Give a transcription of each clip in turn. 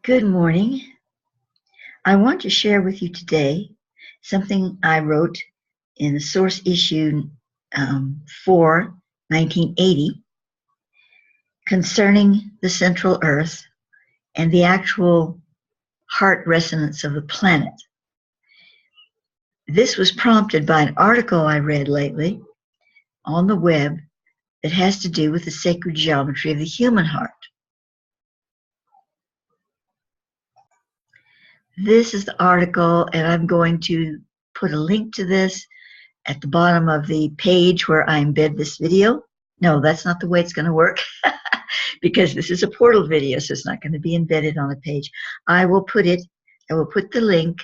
Good morning. I want to share with you today something I wrote in the source issue 4, 1980, concerning the central Earth and the actual heart resonance of the planet. This was prompted by an article I read lately on the web that has to do with the sacred geometry of the human heart. This is the article, and I'm going to put a link to this at the bottom of the page where I embed this video. No, that's not the way it's going to work because this is a portal video, so it's not going to be embedded on a page. I will put the link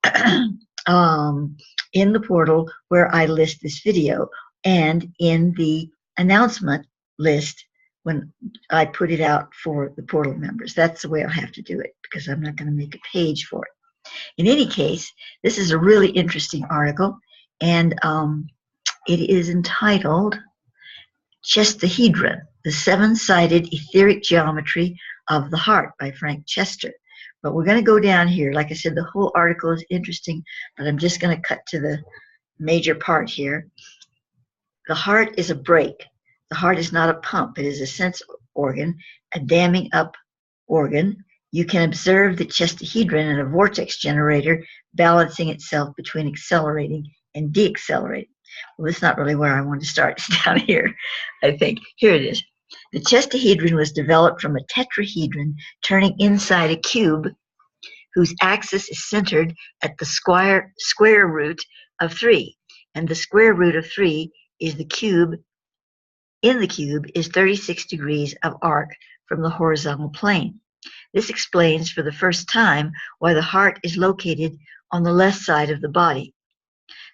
in the portal where I list this video and in the announcement list when I put it out for the portal members. That's the way I'll have to do it because I'm not going to make a page for it. In any case, this is a really interesting article, and it is entitled Chestahedron, the Seven-Sided Etheric Geometry of the Heart by Frank Chester. But we're going to go down here. Like I said, the whole article is interesting, but I'm just going to cut to the major part here. The heart is a brake. The heart is not a pump. It is a sense organ, a damming up organ. You can observe the chestahedron in a vortex generator balancing itself between accelerating and deaccelerating. Well, that's not really where I want to start. It's down here, I think. Here it is. The chestahedron was developed from a tetrahedron turning inside a cube whose axis is centered at the square root of 3. And the square root of 3 is the cube. In the cube is 36 degrees of arc from the horizontal plane. This explains for the first time why the heart is located on the left side of the body.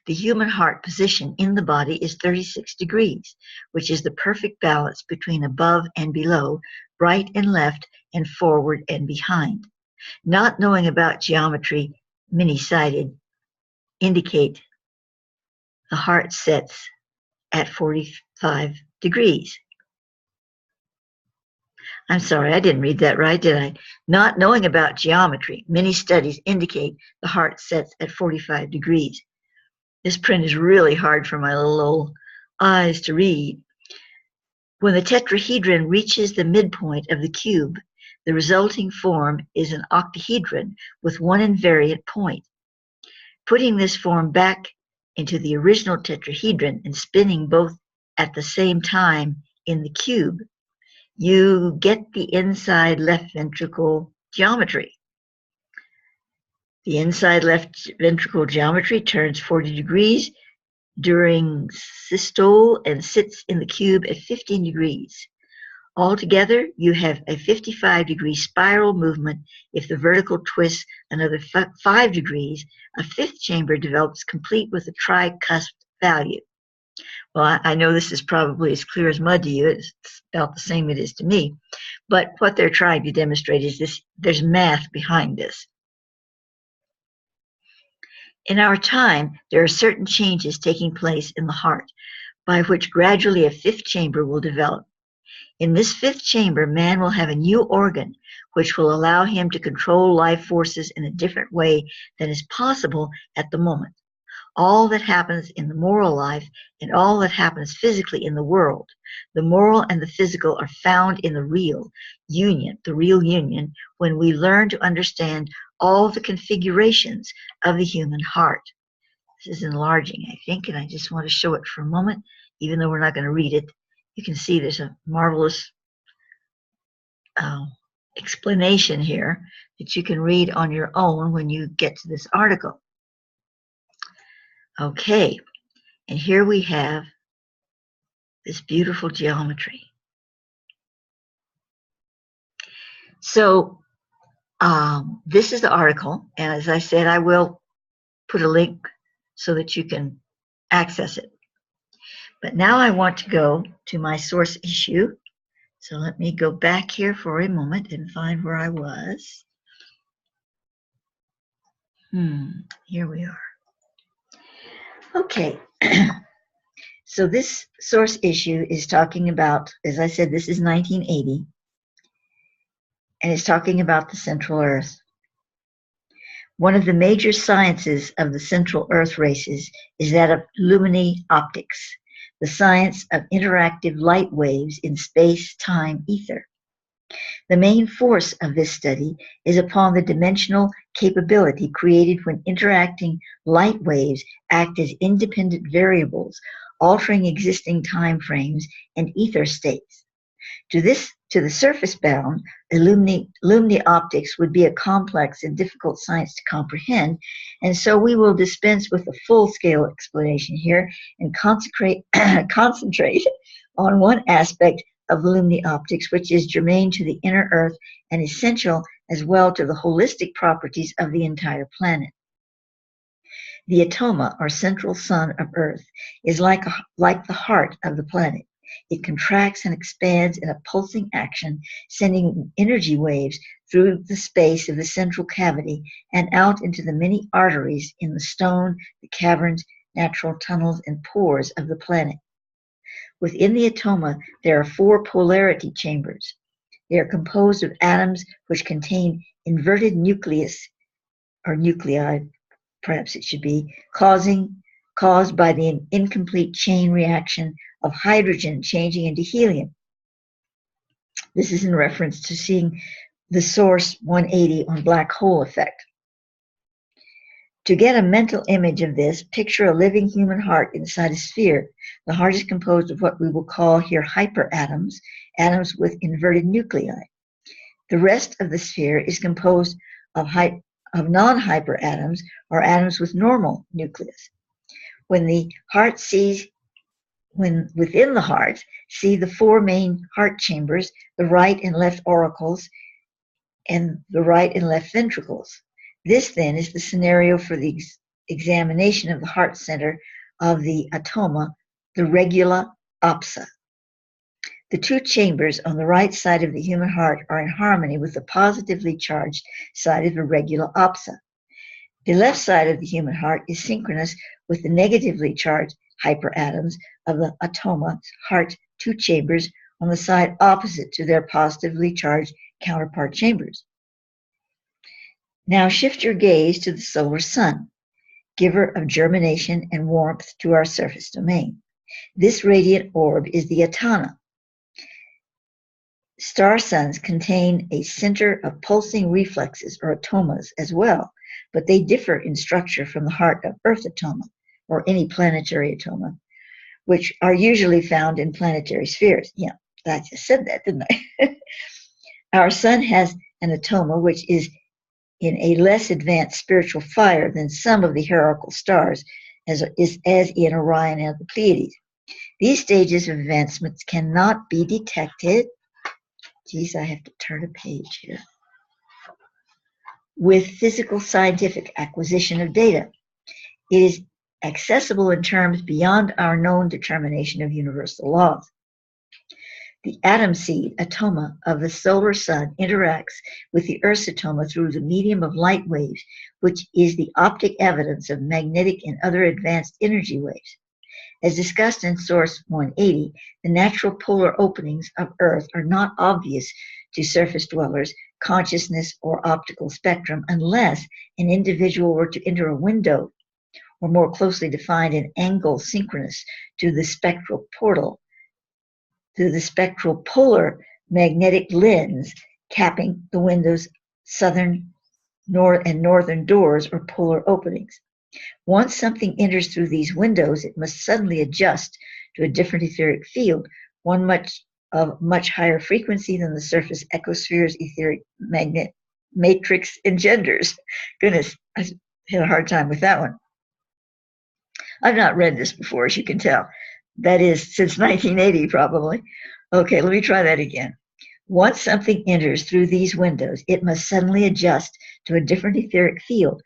The human heart position in the body is 36 degrees, which is the perfect balance between above and below, right and left, and forward and behind. Not knowing about geometry, many-sided, indicate the heart sets at 45 degrees. I'm sorry, I didn't read that right, did I? Not knowing about geometry, many studies indicate the heart sets at 45 degrees. This print is really hard for my little old eyes to read. When the tetrahedron reaches the midpoint of the cube, the resulting form is an octahedron with one invariant point. Putting this form back into the original tetrahedron and spinning both at the same time in the cube, you get the inside left ventricle geometry. The inside left ventricle geometry turns 40 degrees during systole and sits in the cube at 15 degrees. Altogether, you have a 55-degree spiral movement. If the vertical twists another 5 degrees, a fifth chamber develops complete with a tricuspid value. Well, I know this is probably as clear as mud to you. It's about the same it is to me. But what they're trying to demonstrate is this: there's math behind this. In our time, there are certain changes taking place in the heart, by which gradually a fifth chamber will develop. In this fifth chamber, man will have a new organ, which will allow him to control life forces in a different way than is possible at the moment. All that happens in the moral life and all that happens physically in the world, the moral and the physical, are found in the real union, when we learn to understand all the configurations of the human heart. This is enlarging, I think, and I just want to show it for a moment, even though we're not going to read it. You can see there's a marvelous explanation here that you can read on your own when you get to this article. Okay, and here we have this beautiful geometry. So this is the article, and as I said, I will put a link so that you can access it. But now I want to go to my source issue. So let me go back here for a moment and find where I was. Here we are. Okay, so this source issue is talking about, as I said, this is 1980. and it's talking about the central Earth. One of the major sciences of the central Earth races is that of lumini optics, the science of interactive light waves in space-time ether. The main force of this study is upon the dimensional capability created when interacting light waves act as independent variables, altering existing time frames and ether states. To the surface bound, lumini optics would be a complex and difficult science to comprehend, and so we will dispense with a full-scale explanation here and concentrate on one aspect of lumini optics, which is germane to the inner Earth and essential as well to the holistic properties of the entire planet. The atoma, or central sun of Earth, is like the heart of the planet. It contracts and expands in a pulsing action, sending energy waves through the space of the central cavity and out into the many arteries in the stone, the caverns, natural tunnels, and pores of the planet. Within the atoma, there are 4 polarity chambers. They are composed of atoms which contain inverted nucleus, or nuclei, perhaps it should be, caused by the incomplete chain reaction of hydrogen changing into helium. This is in reference to seeing the source 180 on black hole effect. To get a mental image of this, picture a living human heart inside a sphere. The heart is composed of what we will call here hyperatoms, atoms with inverted nuclei. The rest of the sphere is composed of non-hyperatoms, or atoms with normal nucleus. Within the heart, see the 4 main heart chambers, the right and left auricles, and the right and left ventricles. This, then, is the scenario for the examination of the heart center of the atoma, the regula opsa. The 2 chambers on the right side of the human heart are in harmony with the positively charged side of the regula opsa. The left side of the human heart is synchronous with the negatively charged hyperatoms of the atoma heart 2 chambers on the side opposite to their positively charged counterpart chambers. Now shift your gaze to the solar sun, giver of germination and warmth to our surface domain. This radiant orb is the Atana. Star suns contain a center of pulsing reflexes, or atomas, as well, but they differ in structure from the heart of Earth atoma, or any planetary atoma, which are usually found in planetary spheres. Yeah, I just said that, didn't I? Our sun has an atoma which is in a less advanced spiritual fire than some of the hierarchical stars, as in Orion and the Pleiades. These stages of advancements cannot be detected. Geez, I have to turn a page here. With physical scientific acquisition of data. It is accessible in terms beyond our known determination of universal laws. The atom seed, atoma, of the solar sun interacts with the Earth's atoma through the medium of light waves, which is the optic evidence of magnetic and other advanced energy waves. As discussed in Source 180, the natural polar openings of Earth are not obvious to surface dwellers, consciousness, or optical spectrum unless an individual were to enter a window, or more closely defined, an angle synchronous to the spectral portal, to the spectral polar magnetic lens capping the window's southern and northern doors, or polar openings. Once something enters through these windows, it must suddenly adjust to a different etheric field, one much higher frequency than the surface ecosphere's etheric magnet matrix engenders. Goodness, I had a hard time with that one. I've not read this before, as you can tell. That is, since 1980, probably. Okay, let me try that again. Once something enters through these windows, it must suddenly adjust to a different etheric field,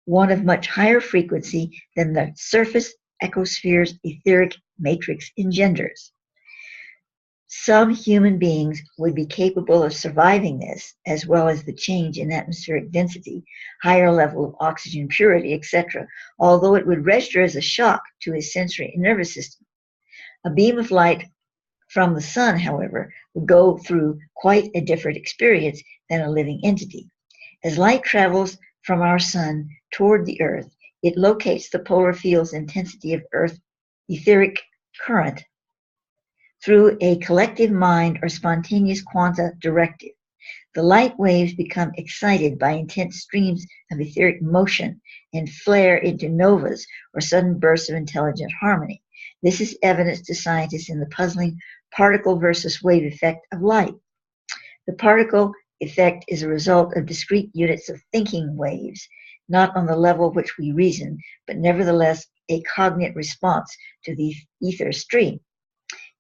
one of much higher frequency than the surface ecosphere's etheric matrix engenders. Some human beings would be capable of surviving this, as well as the change in atmospheric density, higher level of oxygen purity, etc., although it would register as a shock to his sensory and nervous system. A beam of light from the sun, however, would go through quite a different experience than a living entity. As light travels from our sun toward the earth, it locates the polar field's intensity of earth etheric current through a collective mind or spontaneous quanta directive. The light waves become excited by intense streams of etheric motion and flare into novas or sudden bursts of intelligent harmony. This is evidence to scientists in the puzzling particle versus wave effect of light. The particle effect is a result of discrete units of thinking waves, not on the level which we reason, but nevertheless a cognate response to the ether stream.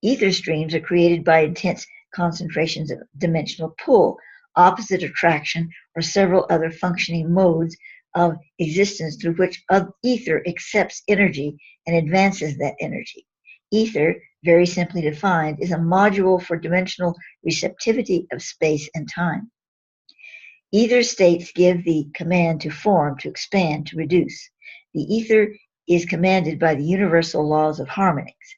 Ether streams are created by intense concentrations of dimensional pull, opposite attraction, or several other functioning modes of existence through which ether accepts energy and advances that energy. Ether, very simply defined, is a module for dimensional receptivity of space and time. Ether states give the command to form, to expand, to reduce. The ether is commanded by the universal laws of harmonics.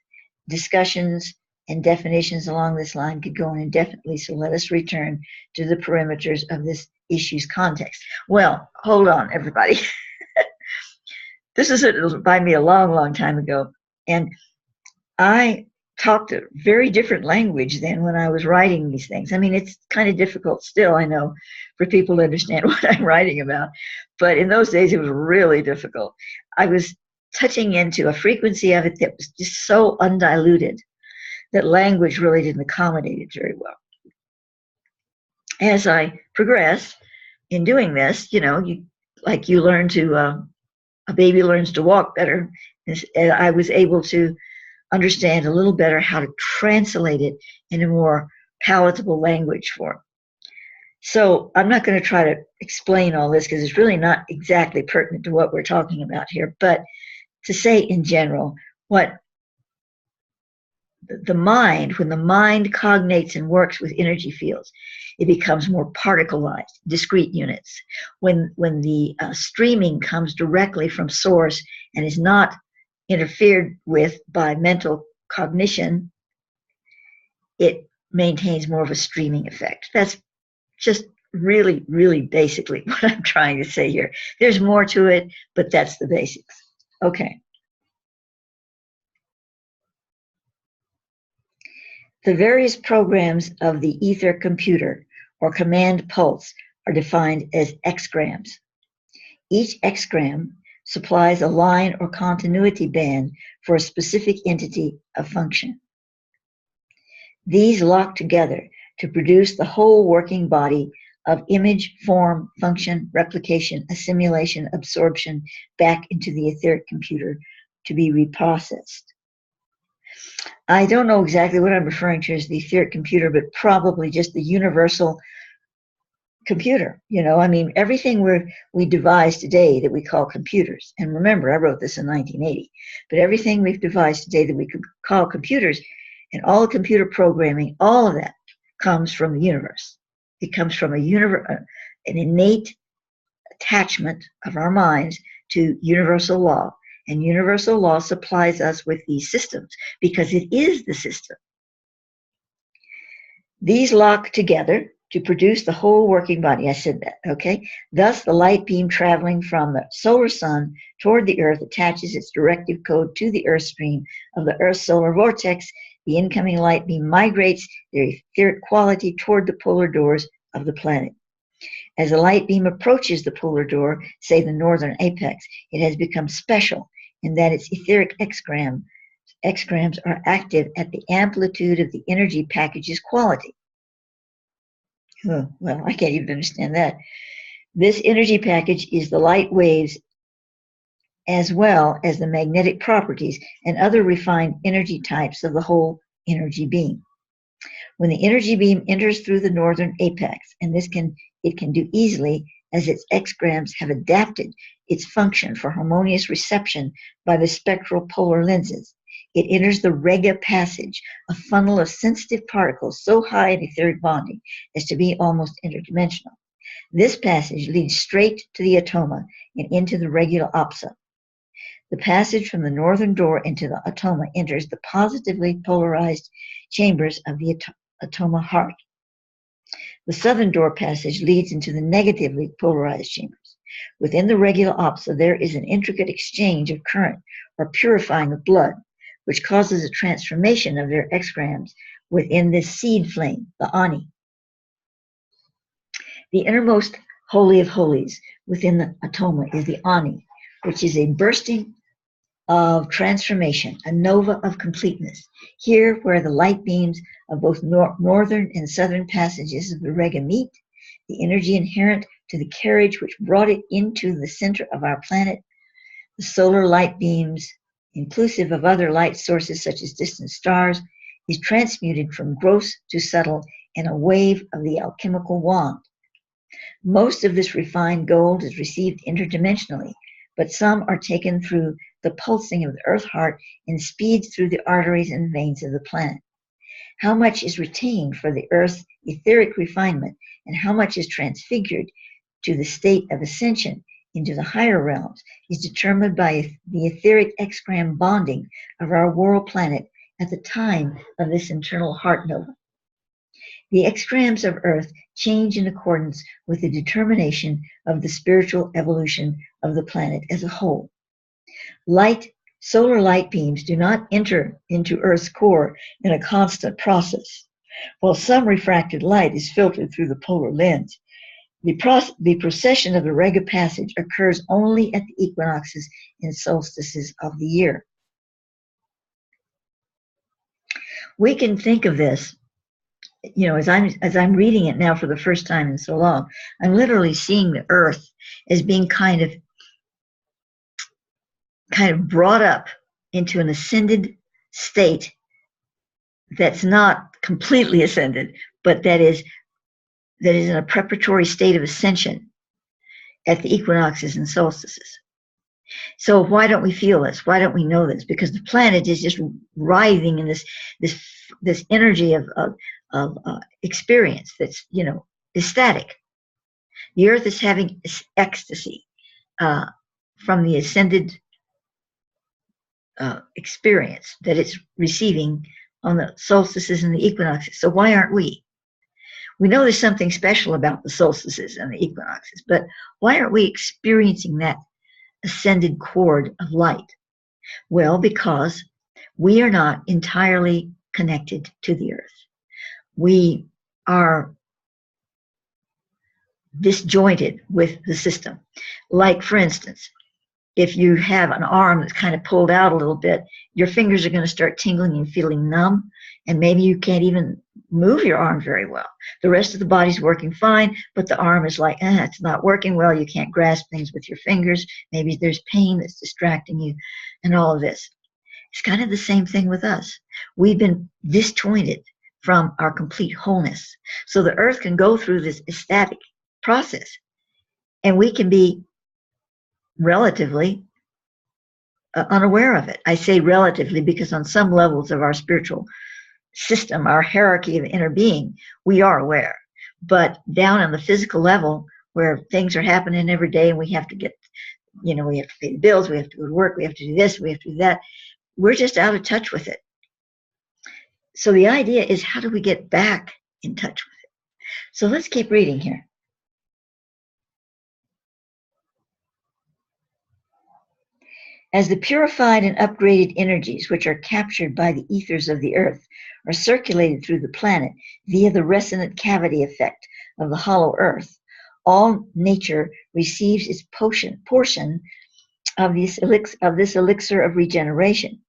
Discussions and definitions along this line could go on indefinitely, so let us return to the perimeters of this issue's context. Well, hold on, everybody. This is by me a long, long time ago, and I talked a very different language than when I was writing these things. I mean, it's kind of difficult still, I know, for people to understand what I'm writing about, but in those days it was really difficult. I was touching into a frequency of it that was just so undiluted that language really didn't accommodate it very well. As I progressed in doing this, you learn to, a baby learns to walk better. And I was able to understand a little better how to translate it in a more palatable language form. So I'm not going to try to explain all this because it's really not exactly pertinent to what we're talking about here, but to say in general, what the mind, when the mind cognates and works with energy fields, it becomes more particleized, discrete units. When the streaming comes directly from source and is not interfered with by mental cognition, it maintains more of a streaming effect. That's just really, really basically what I'm trying to say here. There's more to it, but that's the basics. Okay. The various programs of the ether computer or command pulse are defined as exgrams. Each exgram supplies a line or continuity band for a specific entity of function. These lock together to produce the whole working body of image, form, function, replication, assimilation, absorption back into the etheric computer to be reprocessed. I don't know exactly what I'm referring to as the etheric computer, but probably just the universal computer. I mean, everything we devise today that we call computers, and remember, I wrote this in 1980, but everything we've devised today that we could call computers and all the computer programming, all of that comes from the universe. It comes from an innate attachment of our minds to universal law. And universal law supplies us with these systems because it is the system. These lock together to produce the whole working body. I said that, okay? Thus, the light beam traveling from the solar sun toward the Earth attaches its directive code to the Earth stream of the Earth's solar vortex. The incoming light beam migrates their etheric quality toward the polar doors of the planet. As the light beam approaches the polar door, say the northern apex, it has become special in that its etheric exgrams are active at the amplitude of the energy package's quality. Oh, well, I can't even understand that. This energy package is the light waves as well as the magnetic properties and other refined energy types of the whole energy beam. When the energy beam enters through the northern apex, and it can do easily as its exgrams have adapted its function for harmonious reception by the spectral polar lenses, it enters the rega passage, a funnel of sensitive particles so high in etheric bonding as to be almost interdimensional. This passage leads straight to the atoma and into the regula opsa. The passage from the northern door into the atoma enters the positively polarized chambers of the Atoma heart. The southern door passage leads into the negatively polarized chambers. Within the regula opsa, there is an intricate exchange of current or purifying of blood, which causes a transformation of their exgrams within this seed flame, the ani. The innermost holy of holies within the Atoma is the ani, which is a bursting of transformation, a nova of completeness. Here, where the light beams of both northern and southern passages of the rega meet, the energy inherent to the carriage which brought it into the center of our planet, the solar light beams, inclusive of other light sources such as distant stars, is transmuted from gross to subtle in a wave of the alchemical wand. Most of this refined gold is received interdimensionally, but some are taken through the pulsing of the earth heart and speeds through the arteries and veins of the planet. How much is retained for the earth's etheric refinement, and how much is transfigured to the state of ascension into the higher realms is determined by the etheric exgram bonding of our world planet at the time of this internal heart nova. The exgrams of earth change in accordance with the determination of the spiritual evolution of the planet as a whole. Solar light beams do not enter into Earth's core in a constant process. While some refracted light is filtered through the polar lens, the procession of the rega passage occurs only at the equinoxes and solstices of the year. We can think of this, as I'm reading it now for the first time in so long, I'm literally seeing the earth as being kind of brought up into an ascended state that's not completely ascended, but that is in a preparatory state of ascension at the equinoxes and solstices. So why don't we feel this? Why don't we know this? Because the planet is just writhing in this energy of experience that's ecstatic. The earth is having ecstasy from the ascended experience that it's receiving on the solstices and the equinoxes. So why aren't we? We know there's something special about the solstices and the equinoxes, but why aren't we experiencing that ascended chord of light? Well, because we are not entirely connected to the earth. We are disjointed with the system. Like, for instance, if you have an arm that's kind of pulled out a little bit, your fingers are going to start tingling and feeling numb, and maybe you can't even move your arm very well. The rest of the body's working fine, but the arm is like, it's not working well. You can't grasp things with your fingers. Maybe there's pain that's distracting you and all of this. It's kind of the same thing with us. We've been disjointed from our complete wholeness. So the earth can go through this ecstatic process, and we can be relatively unaware of it. I say relatively because on some levels of our spiritual system, our hierarchy of inner being, we are aware. But down on the physical level, where things are happening every day and we have to get, we have to pay the bills, we have to go to work, we have to do this, we have to do that, we're just out of touch with it. So the idea is, how do we get back in touch with it? So let's keep reading here. As the purified and upgraded energies which are captured by the ethers of the earth are circulated through the planet via the resonant cavity effect of the hollow earth, all nature receives its portion of this elixir of regeneration.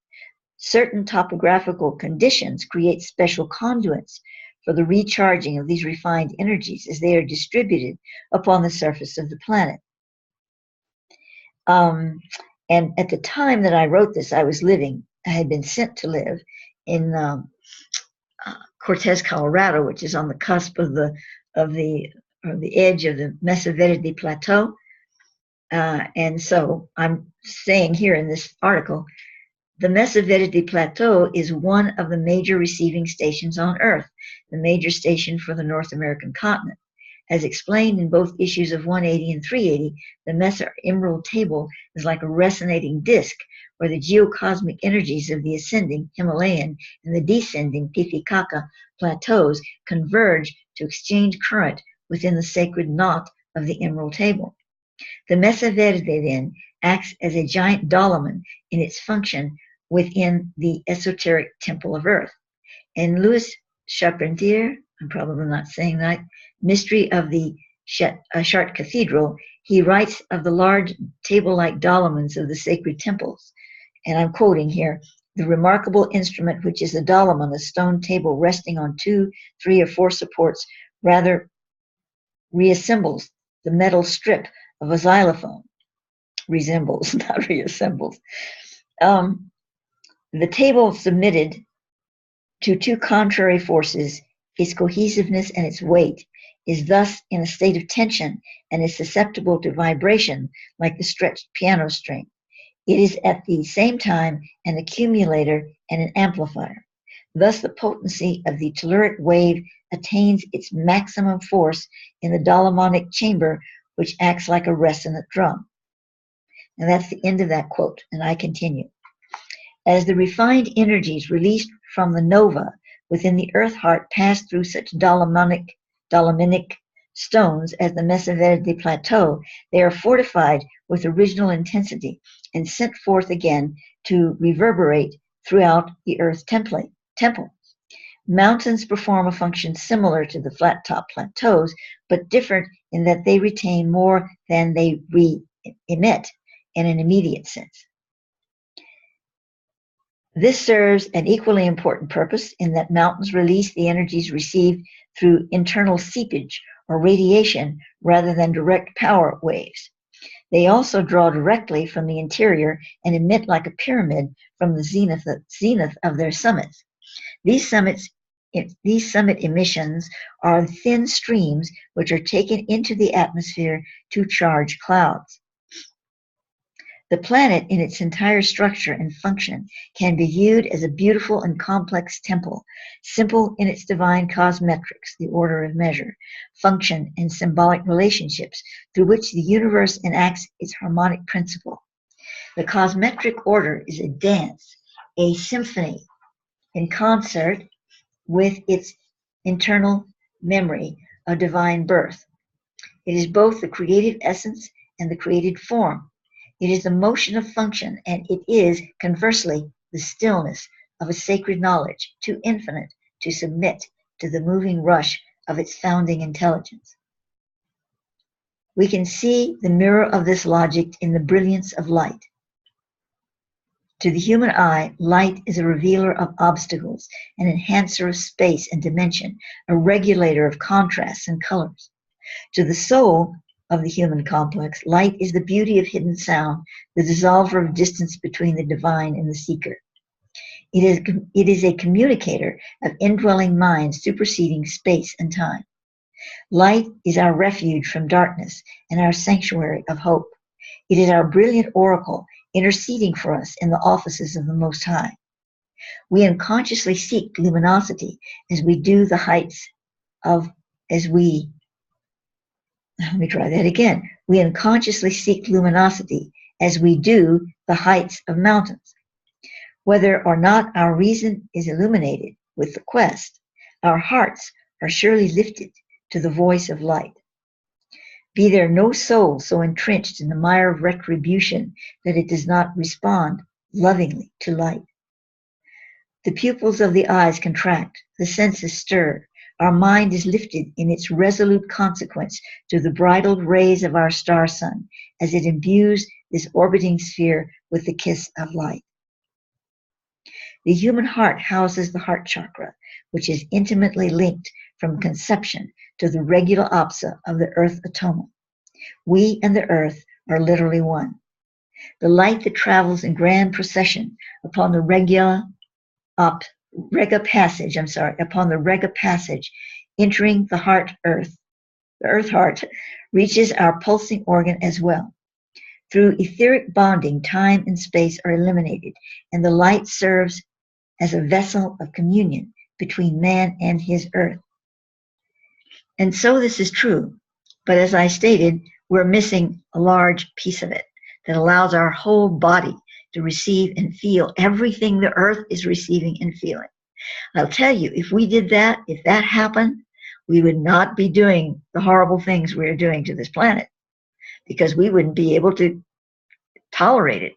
Certain topographical conditions create special conduits for the recharging of these refined energies as they are distributed upon the surface of the planet. And at the time that I wrote this, I had been sent to live in Cortez, Colorado, which is on the cusp of the edge of the Mesa Verde Plateau. And so I'm saying here in this article, the Mesa Verde Plateau is one of the major receiving stations on Earth, the major station for the North American continent. As explained in both issues of 180 and 380, the Mesa Emerald Table is like a resonating disc where the geocosmic energies of the ascending Himalayan and the descending Titicaca plateaus converge to exchange current within the sacred knot of the Emerald Table. The Mesa Verde then acts as a giant dolmen in its function within the esoteric temple of Earth. And Louis Charpentier, I'm probably not saying that, Mystery of the Chartres Cathedral, he writes of the large table-like dolmens of the sacred temples. And I'm quoting here, the remarkable instrument which is a dolmen, a stone table resting on 2, 3, or 4 supports, rather reassembles the metal strip of a xylophone. Resembles, not reassembles. The table submitted to 2 contrary forces, its cohesiveness and its weight, is thus in a state of tension and is susceptible to vibration like the stretched piano string. It is at the same time an accumulator and an amplifier. Thus the potency of the telluric wave attains its maximum force in the dolomonic chamber, which acts like a resonant drum. And that's the end of that quote, and I continue. As the refined energies released from the nova within the earth heart pass through such dolominic stones as the Mesa Verde Plateau, they are fortified with original intensity and sent forth again to reverberate throughout the earth temple. Mountains perform a function similar to the flat-top plateaus, but different in that they retain more than they emit in an immediate sense. This serves an equally important purpose in that mountains release the energies received through internal seepage or radiation rather than direct power waves. They also draw directly from the interior and emit like a pyramid from the zenith of their summits. These summit emissions are thin streams which are taken into the atmosphere to charge clouds. The planet in its entire structure and function can be viewed as a beautiful and complex temple, simple in its divine cosmetrics, the order of measure, function, and symbolic relationships through which the universe enacts its harmonic principle. The cosmetric order is a dance, a symphony in concert with its internal memory of divine birth. It is both the creative essence and the created form. It is the motion of function, and it is, conversely, the stillness of a sacred knowledge, too infinite to submit to the moving rush of its founding intelligence. We can see the mirror of this logic in the brilliance of light. To the human eye, light is a revealer of obstacles, an enhancer of space and dimension, a regulator of contrasts and colors. To the soul of the human complex, light is the beauty of hidden sound, the dissolver of distance between the divine and the seeker. It is a communicator of indwelling minds superseding space and time. Light is our refuge from darkness and our sanctuary of hope. It is our brilliant oracle interceding for us in the offices of the Most High. We unconsciously seek luminosity as we do the heights of, We unconsciously seek luminosity as we do the heights of mountains. Whether or not our reason is illuminated with the quest, our hearts are surely lifted to the voice of light. Be there no soul so entrenched in the mire of retribution that it does not respond lovingly to light. The pupils of the eyes contract, the senses stir. Our mind is lifted in its resolute consequence to the bridled rays of our star sun as it imbues this orbiting sphere with the kiss of light. The human heart houses the heart chakra, which is intimately linked from conception to the regular opsa of the earth atonement. We and the earth are literally one. The light that travels in grand procession upon the Rega passage, entering the earth heart, reaches our pulsing organ as well. Through etheric bonding, time and space are eliminated, and the light serves as a vessel of communion between man and his earth. And so this is true. But as I stated, we're missing a large piece of it that allows our whole body to receive and feel everything the earth is receiving and feeling. I'll tell you, if we did that, if that happened, we would not be doing the horrible things we're doing to this planet, because we wouldn't be able to tolerate it.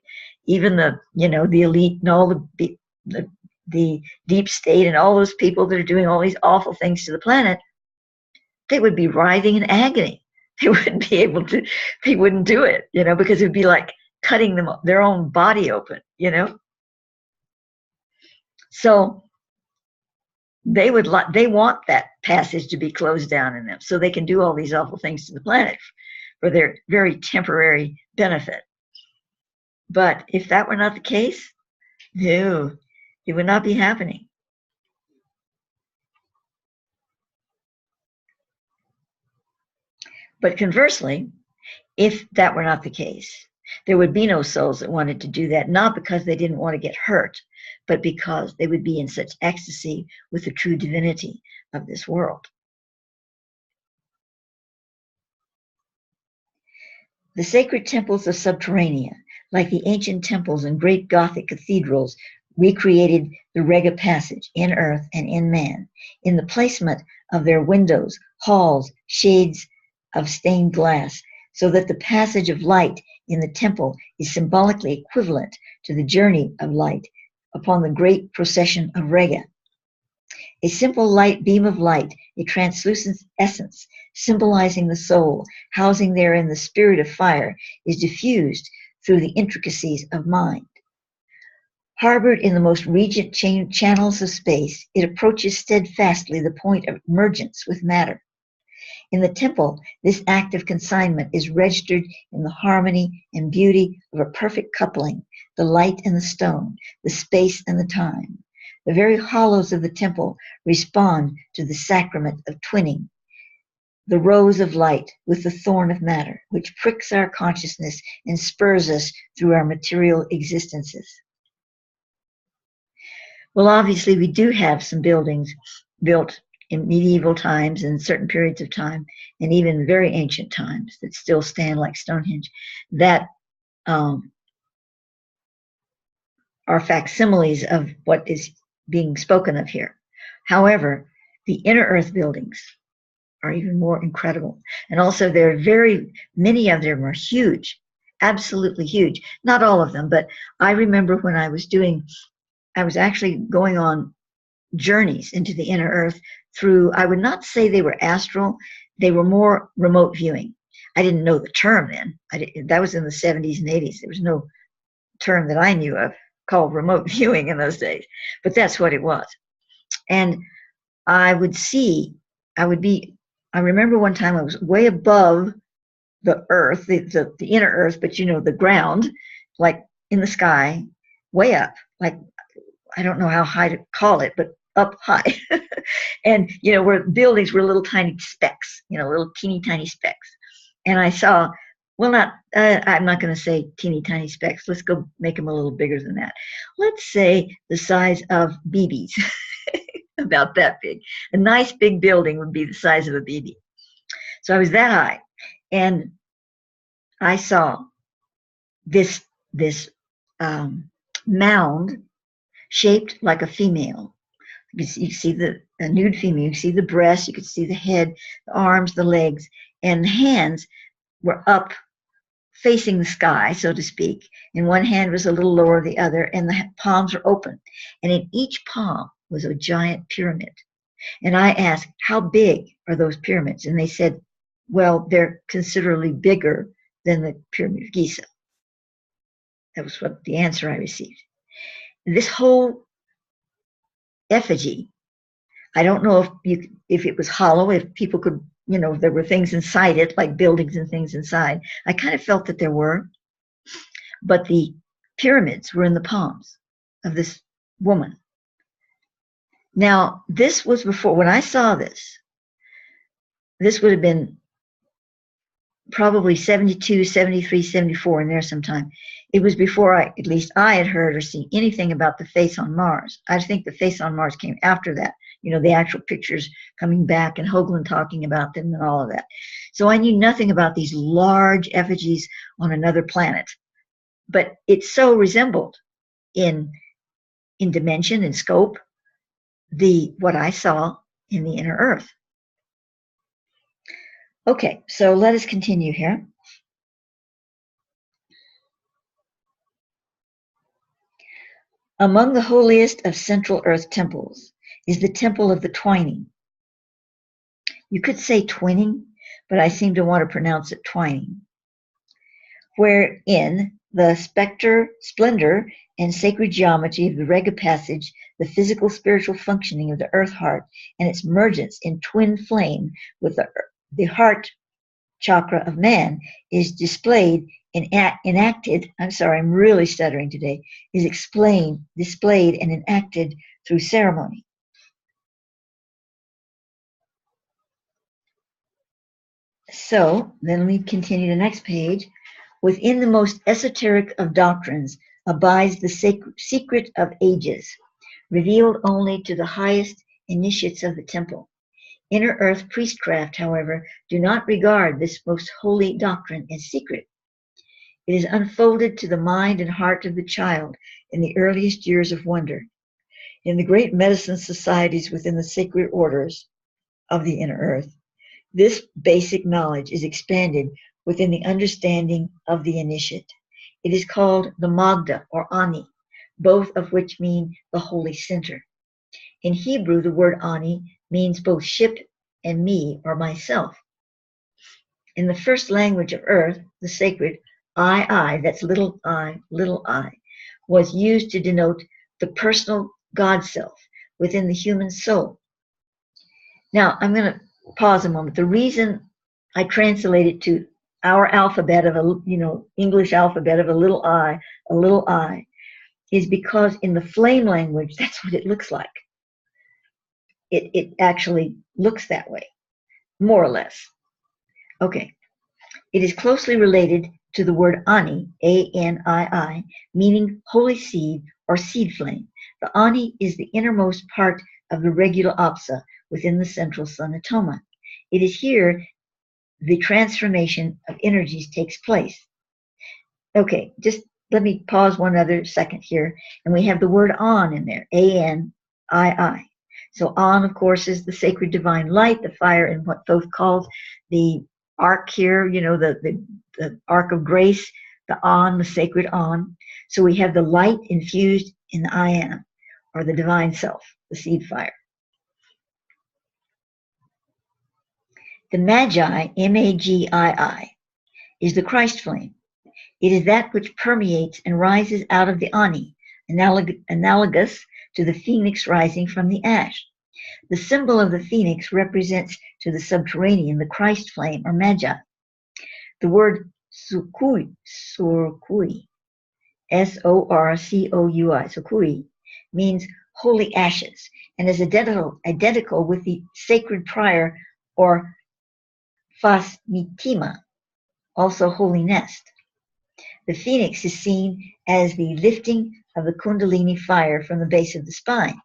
Even the elite and all the deep state and all those people that are doing all these awful things to the planet, they would be writhing in agony. They wouldn't be able to, they wouldn't do it, because it'd be like cutting their own body open, So they want that passage to be closed down in them so they can do all these awful things to the planet for their very temporary benefit. But if that were not the case, no, it would not be happening. But conversely, if that were not the case, there would be no souls that wanted to do that, not because they didn't want to get hurt, but because they would be in such ecstasy with the true divinity of this world. The sacred temples of Subterranea, like the ancient temples and great Gothic cathedrals, recreated the Rega passage in earth and in man, in the placement of their windows, halls, shades of stained glass, so that the passage of light in the temple is symbolically equivalent to the journey of light upon the great procession of Rega. A simple light beam of light, a translucent essence, symbolizing the soul, housing therein the spirit of fire, is diffused through the intricacies of mind. Harbored in the most regent channels of space, it approaches steadfastly the point of emergence with matter. In the temple, this act of consignment is registered in the harmony and beauty of a perfect coupling, the light and the stone, the space and the time. The very hollows of the temple respond to the sacrament of twinning, the rose of light with the thorn of matter, which pricks our consciousness and spurs us through our material existences. Well, obviously, we do have some buildings built in medieval times and certain periods of time, and even very ancient times that still stand like Stonehenge, that are facsimiles of what is being spoken of here. However, the inner earth buildings are even more incredible. And also many of them are huge, absolutely huge. Not all of them, but I remember when I was actually going on journeys into the inner earth through, I would not say they were astral, they were more remote viewing. I didn't know the term then. That was in the 70s and 80s. There was no term that I knew of called remote viewing in those days, but that's what it was. And I remember one time I was way above the earth, the inner earth, but the ground, like in the sky, way up, like, I don't know how high to call it, but up high. And, where buildings were little tiny specks, little teeny tiny specks. And I saw, well, I'm not going to say teeny tiny specks. Let's go make them a little bigger than that. Let's say the size of BBs, about that big. A nice big building would be the size of a BB. So I was that high. And I saw this mound shaped like a female. You see a nude female, you see the breast, you could see the head, the arms, the legs, and the hands were up facing the sky, so to speak. And one hand was a little lower than the other, and the palms were open. And in each palm was a giant pyramid. And I asked, how big are those pyramids? And they said, well, they're considerably bigger than the Pyramid of Giza. That was what the answer I received. This whole effigy, I don't know if it was hollow, if people could, there were things inside it, like buildings and things inside. I kind of felt that there were, but the pyramids were in the palms of this woman. Now, this was before, when I saw this would have been probably 72, 73, 74, in there sometime. It was before I had heard or seen anything about the face on Mars. I think the face on Mars came after that, you know, the actual pictures coming back and Hoagland talking about them and all of that. So I knew nothing about these large effigies on another planet, but it so resembled in dimension and scope what I saw in the inner earth. Okay, so let us continue here. Among the holiest of Central Earth temples is the Temple of the Twining. You could say twinning, but I seem to want to pronounce it twining, wherein the splendor and sacred geometry of the Rega passage, the physical spiritual functioning of the earth heart, and its mergence in twin flame with the heart chakra of man is displayed and enacted. I'm sorry, I'm really stuttering today. Is displayed and enacted through ceremony. So then we continue to the next page. Within the most esoteric of doctrines abides the secret of ages, revealed only to the highest initiates of the temple. Inner earth priestcraft, however, do not regard this most holy doctrine as secret. It is unfolded to the mind and heart of the child in the earliest years of wonder. In the great medicine societies within the sacred orders of the inner earth, this basic knowledge is expanded within the understanding of the initiate. It is called the Magda or Ani, both of which mean the holy center. In Hebrew, the word Ani means both ship and me or myself. In the first language of earth, the sacred I, that's little I, was used to denote the personal God self within the human soul. Now, I'm going to pause a moment. The reason I translated to our alphabet of English alphabet of a little I, is because in the flame language, that's what it looks like. It actually looks that way, more or less. Okay. It is closely related to the word Ani, A-N-I-I, meaning holy seed or seed flame. The Ani is the innermost part of the regula opsa within the central sun atoma. It is here the transformation of energies takes place. Okay, just let me pause one other second here. And we have the word On in there, A-N-I-I. So On, of course, is the sacred divine light, the fire in what Thoth calls the ark here, you know, the ark of grace, the On, the sacred On. So we have the light infused in the I Am, or the divine self, the seed fire. The Magi, M-A-G-I-I, is the Christ flame. It is that which permeates and rises out of the Ani, analogous to the phoenix rising from the ash. The symbol of the phoenix represents to the subterranean the Christ flame or Magi. The word sorkui, S-O-R-C-O-U-I, sorkui, means holy ashes and is identical with the sacred pyre or phasmitima, also holy nest. The phoenix is seen as the lifting of the kundalini fire from the base of the spine.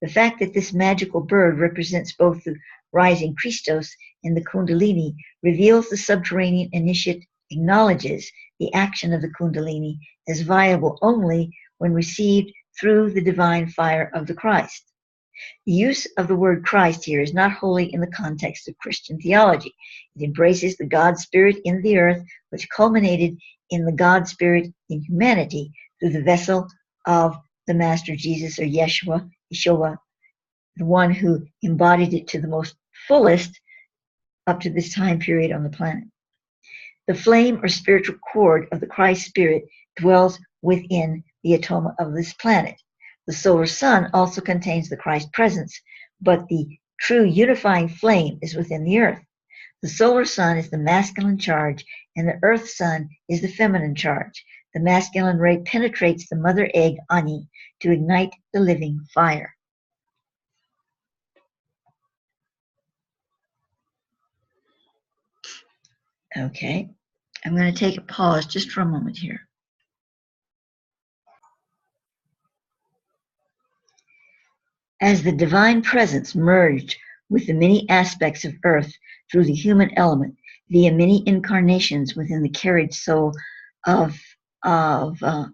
The fact that this magical bird represents both the rising Christos and the kundalini reveals the subterranean initiate acknowledges the action of the kundalini as viable only when received through the divine fire of the Christ. The use of the word Christ here is not wholly in the context of Christian theology. It embraces the God Spirit in the earth, which culminated in the God Spirit in humanity through the vessel of the Master Jesus or Yeshua, the one who embodied it to the most fullest up to this time period on the planet. The flame or spiritual cord of the Christ Spirit dwells within the atoma of this planet. The solar sun also contains the Christ presence, but the true unifying flame is within the earth. The solar sun is the masculine charge, and the earth sun is the feminine charge. The masculine ray penetrates the mother egg, Ani, to ignite the living fire. Okay, I'm going to take a pause just for a moment here. As the divine presence merged with the many aspects of earth through the human element via many incarnations within the carried soul of the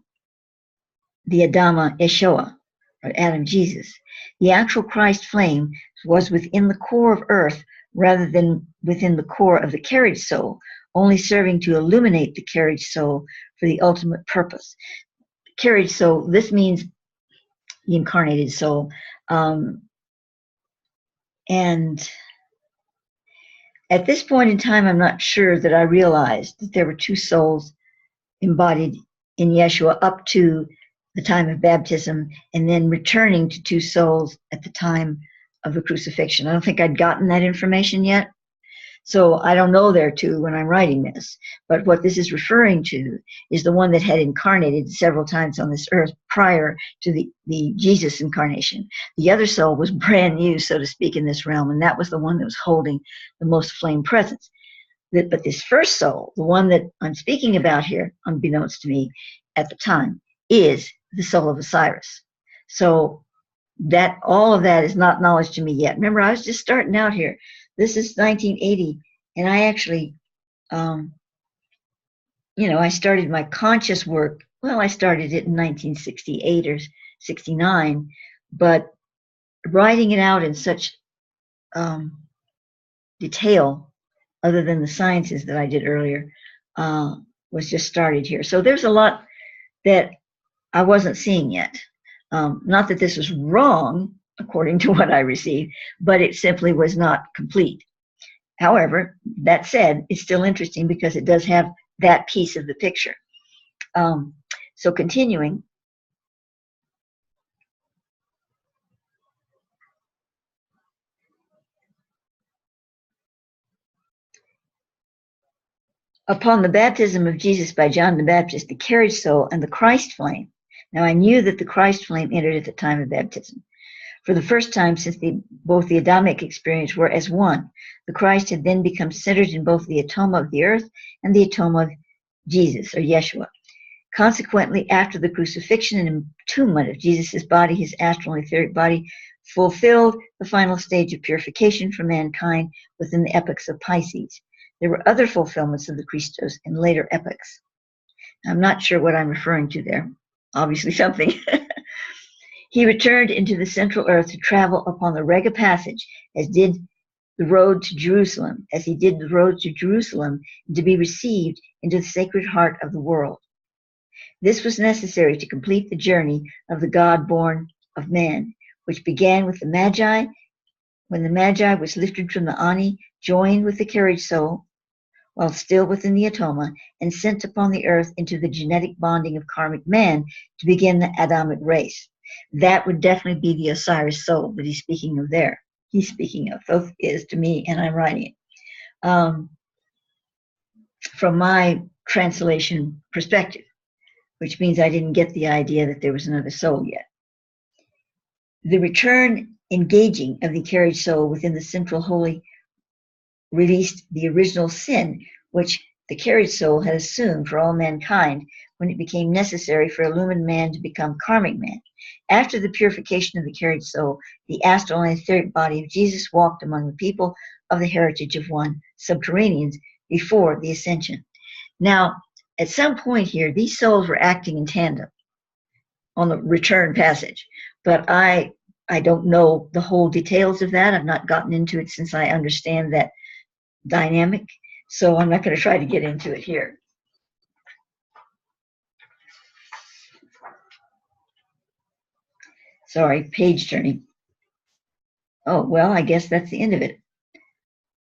Adama Yeshua, or Adam Jesus, the actual Christ flame was within the core of earth rather than within the core of the carried soul, only serving to illuminate the carried soul for the ultimate purpose. Carried soul, this means the incarnated soul. And at this point in time, I'm not sure that I realized that there were two souls embodied in Yeshua up to the time of baptism, and then returning to two souls at the time of the crucifixion. I don't think I'd gotten that information yet. So I don't know there too when I'm writing this. But what this is referring to is the one that had incarnated several times on this earth prior to the Jesus incarnation. The other soul was brand new, so to speak, in this realm, and that was the one that was holding the most flame presence. But this first soul, the one that I'm speaking about here, unbeknownst to me at the time, is the soul of Osiris. So that all of that is not knowledge to me yet. Remember, I was just starting out here. This is 1980, and I actually, I started my conscious work. Well, I started it in 1968 or 69, but writing it out in such detail, other than the sciences that I did earlier, was just started here. So there's a lot that I wasn't seeing yet. Not that this was wrong, according to what I received, but it simply was not complete. However, that said, it's still interesting because it does have that piece of the picture. So continuing. Upon the baptism of Jesus by John the Baptist, the carriage soul and the Christ flame. Now I knew that the Christ flame entered at the time of baptism. For the first time since both the Adamic experience were as one, the Christ had then become centered in both the atoma of the earth and the atoma of Jesus, or Yeshua. Consequently, after the crucifixion and entombment of Jesus' body, his astral and etheric body fulfilled the final stage of purification for mankind within the epochs of Pisces. There were other fulfillments of the Christos in later epochs. I'm not sure what I'm referring to there. Obviously something. He returned into the central earth to travel upon the Rega passage, as he did the road to Jerusalem, to be received into the sacred heart of the world. This was necessary to complete the journey of the God born of man, which began with the Magi, when the Magi was lifted from the Ani, joined with the carriage soul, while still within the atoma, and sent upon the earth into the genetic bonding of karmic man to begin the Adamic race. That would definitely be the Osiris soul that he's speaking of there. He's speaking of, both is to me, and I'm writing it. From my translation perspective, which means I didn't get the idea that there was another soul yet. The return engaging of the carriage soul within the central holy released the original sin which the carriage soul had assumed for all mankind when it became necessary for illumined man to become karmic man. After the purification of the carriage soul, the astral and etheric body of Jesus walked among the people of the heritage of one, subterraneans, before the ascension. Now, at some point here, these souls were acting in tandem on the return passage, but I don't know the whole details of that. I've not gotten into it since I understand that dynamic, so I'm not going to try to get into it here. Sorry, page turning. Oh, well, I guess that's the end of it.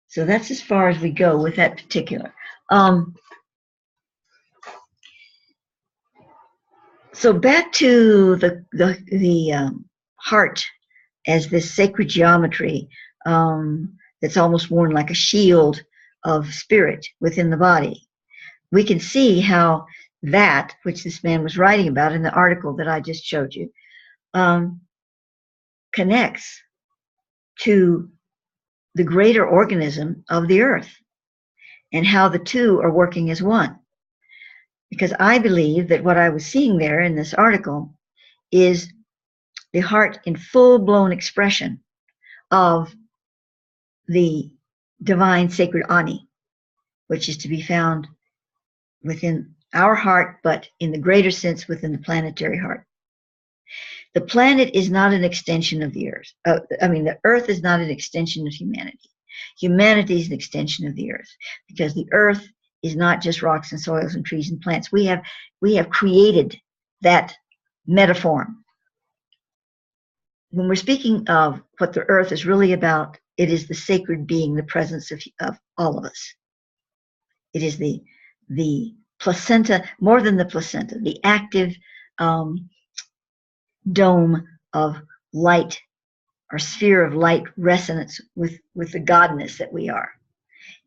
So that's as far as we go with that particular. So back to the heart as this sacred geometry that's almost worn like a shield of spirit within the body. We can see how that, which this man was writing about in the article that I just showed you, connects to the greater organism of the earth and how the two are working as one. Because I believe that what I was seeing there in this article is the heart in full-blown expression of the divine sacred Ani, which is to be found within our heart, but in the greater sense within the planetary heart. The planet is not an extension of the earth. The earth is not an extension of humanity. Humanity is an extension of the earth, because the earth is not just rocks and soils and trees and plants. We have created that metaphor. When we're speaking of what the earth is really about, it is the sacred being, the presence of all of us. It is the placenta, more than the placenta, the active dome of light, or sphere of light resonance with the godness that we are.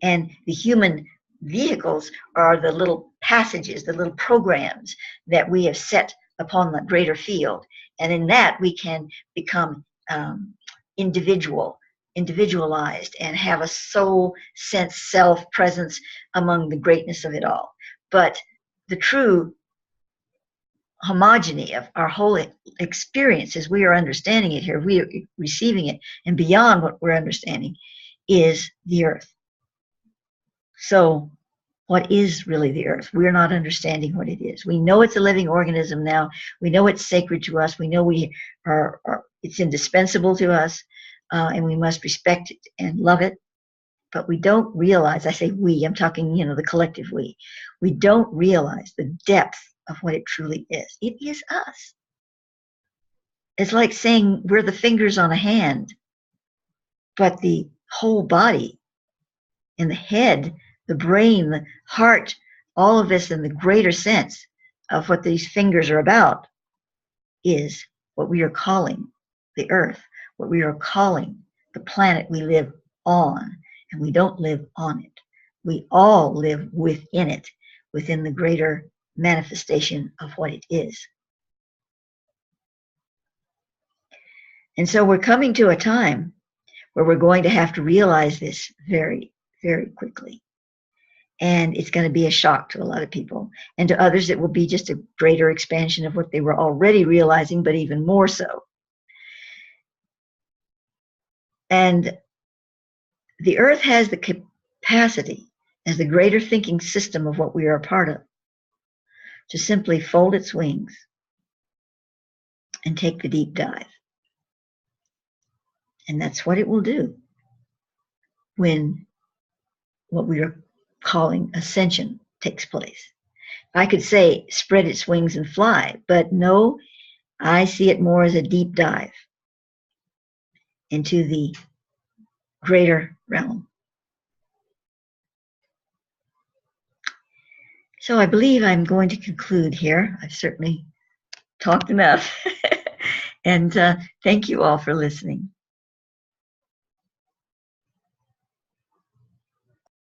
And the human vehicles are the little passages, the little programs that we have set upon the greater field. And in that we can become individualized and have a soul sense self presence among the greatness of it all. But the true homogeny of our whole experience, as we are understanding it here, we are receiving it, and beyond what we're understanding, is the earth. So what is really the earth? We're not understanding what it is. We know it's a living organism now. We know it's sacred to us. We know it's indispensable to us, and we must respect it and love it. But we don't realize, I say we, I'm talking, the collective we don't realize the depth of what it truly is. It is us. It's like saying we're the fingers on a hand, but the whole body and the head, the brain, the heart, all of this in the greater sense of what these fingers are about is what we are calling the earth, what we are calling the planet we live on. And we don't live on it. We all live within it, within the greater manifestation of what it is. And so we're coming to a time where we're going to have to realize this very, very quickly. And it's going to be a shock to a lot of people. And to others, it will be just a greater expansion of what they were already realizing, but even more so. And the earth has the capacity, as the greater thinking system of what we are a part of, to simply fold its wings and take the deep dive. And that's what it will do when what we are calling ascension takes place. I could say spread its wings and fly, but no, I see it more as a deep dive into the greater realm. So I believe I'm going to conclude here. I've certainly talked enough. And thank you all for listening.